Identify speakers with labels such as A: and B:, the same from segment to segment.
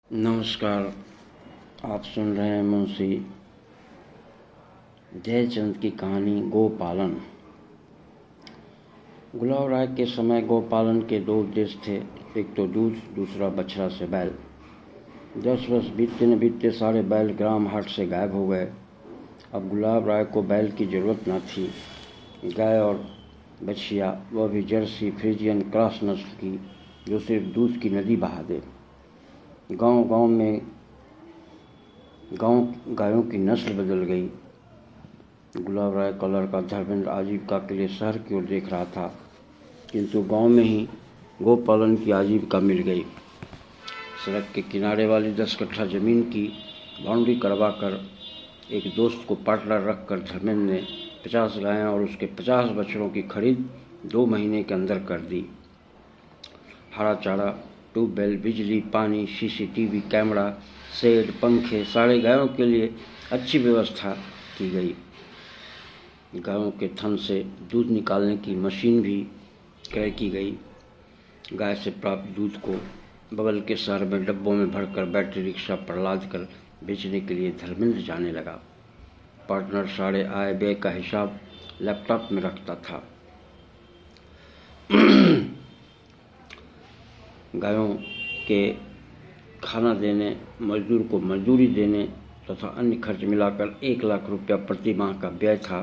A: नमस्कार। आप सुन रहे हैं मुंशी जयचंद की कहानी गोपालन। गुलाब राय के समय गोपालन के दो उद्देश्य थे, एक तो दूध, दूसरा बछड़ा से बैल। 10 वर्ष बीतते न बीतते सारे बैल ग्राम हाट से गायब हो गए। अब गुलाब राय को बैल की ज़रूरत न थी। गाय और बछिया, वह भी जर्सी फ्रीजियन क्रॉस नस्ल की, जो सिर्फ दूध की नदी बहा दे। गांव में गायों की नस्ल बदल गई। गुलाब राय का लड़का धर्मेंद्र आजीविका के लिए शहर की ओर देख रहा था, किंतु गांव में ही गोपालन की आजीविका मिल गई। सड़क के किनारे वाली 10 कट्ठा ज़मीन की बाउंड्री करवाकर एक दोस्त को पार्टनर रखकर धर्मेंद्र ने 50 गायें और उसके 50 बछड़ों की खरीद 2 महीने के अंदर कर दी। हरा चारा, ट्यूबवेल, बिजली, पानी, सीसीटीवी कैमरा, शेड, पंखे, सारे गायों के लिए अच्छी व्यवस्था की गई। गायों के थन से दूध निकालने की मशीन भी क्रय की गई। गाय से प्राप्त दूध को बगल के शहर में डब्बों में भरकर बैटरी रिक्शा पर लाद कर बेचने के लिए धर्मेंद्र जाने लगा। पार्टनर सारे आय व्यय का हिसाब लैपटॉप में रखता था। गायों के खाना देने, मजदूर को मजदूरी देने तथा अन्य खर्च मिलाकर 1 लाख रुपया प्रति माह का व्यय था।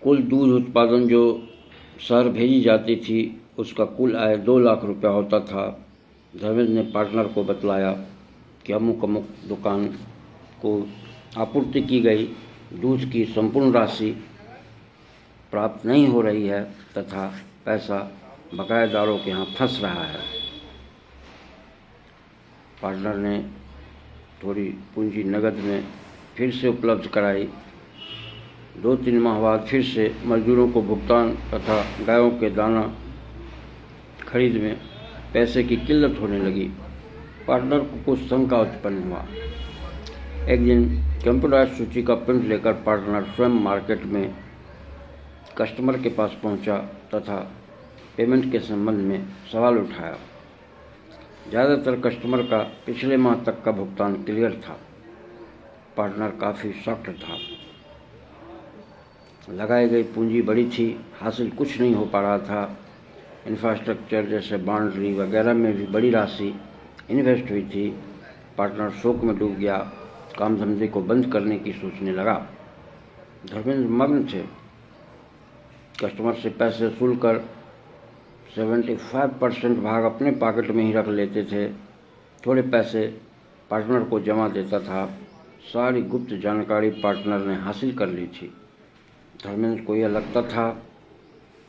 A: कुल दूध उत्पादन जो शहर भेजी जाती थी, उसका कुल आय 2 लाख रुपया होता था। धर्मेंद्र ने पार्टनर को बतलाया कि अमुक दुकान को आपूर्ति की गई दूध की संपूर्ण राशि प्राप्त नहीं हो रही है तथा पैसा बकायेदारों के यहाँ फंस रहा है। पार्टनर ने थोड़ी पूंजी नकद में फिर से उपलब्ध कराई। 2-3 माह बाद फिर से मजदूरों को भुगतान तथा गायों के दाना खरीद में पैसे की किल्लत होने लगी। पार्टनर को कुछ शंका उत्पन्न हुआ। एक दिन कंप्यूटराइज्ड सूची का प्रिंट लेकर पार्टनर स्वयं मार्केट में कस्टमर के पास पहुंचा तथा पेमेंट के संबंध में सवाल उठाया। ज़्यादातर कस्टमर का पिछले माह तक का भुगतान क्लियर था। पार्टनर काफ़ी शॉक्ड था। लगाई गई पूंजी बड़ी थी, हासिल कुछ नहीं हो पा रहा था। इंफ्रास्ट्रक्चर जैसे बाउंड्री वगैरह में भी बड़ी राशि इन्वेस्ट हुई थी। पार्टनर शोक में डूब गया, काम धंधे को बंद करने की सोचने लगा। धर्मेंद्र मग्न थे। कस्टमर से पैसे वसूल कर 75% भाग अपने पॉकेट में ही रख लेते थे। थोड़े पैसे पार्टनर को जमा देता था। सारी गुप्त जानकारी पार्टनर ने हासिल कर ली थी। धर्मेंद्र को यह लगता था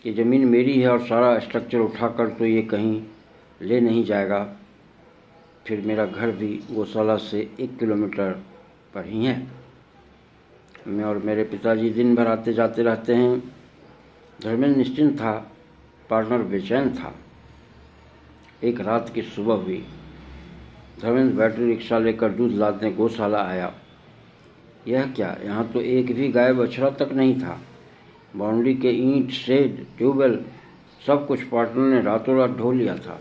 A: कि ज़मीन मेरी है और सारा स्ट्रक्चर उठाकर तो ये कहीं ले नहीं जाएगा। फिर मेरा घर भी गौशाला से 1 किलोमीटर पर ही है। मैं और मेरे पिताजी दिन भर आते जाते रहते हैं। धर्मेंद्र निश्चिंत था, पार्टनर बेचैन था। एक रात की सुबह हुई। धर्मेंद्र बैटरी रिक्शा लेकर दूध लादने गौशाला आया। यह क्या, यहाँ तो एक भी गाय बछड़ा तक नहीं था। बाउंड्री के ईंट, शेड, ट्यूबवेल सब कुछ पार्टनर ने रातों रात ढो लिया था।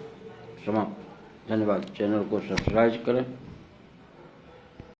A: समाप्त। धन्यवाद। चैनल को सब्सक्राइब करें।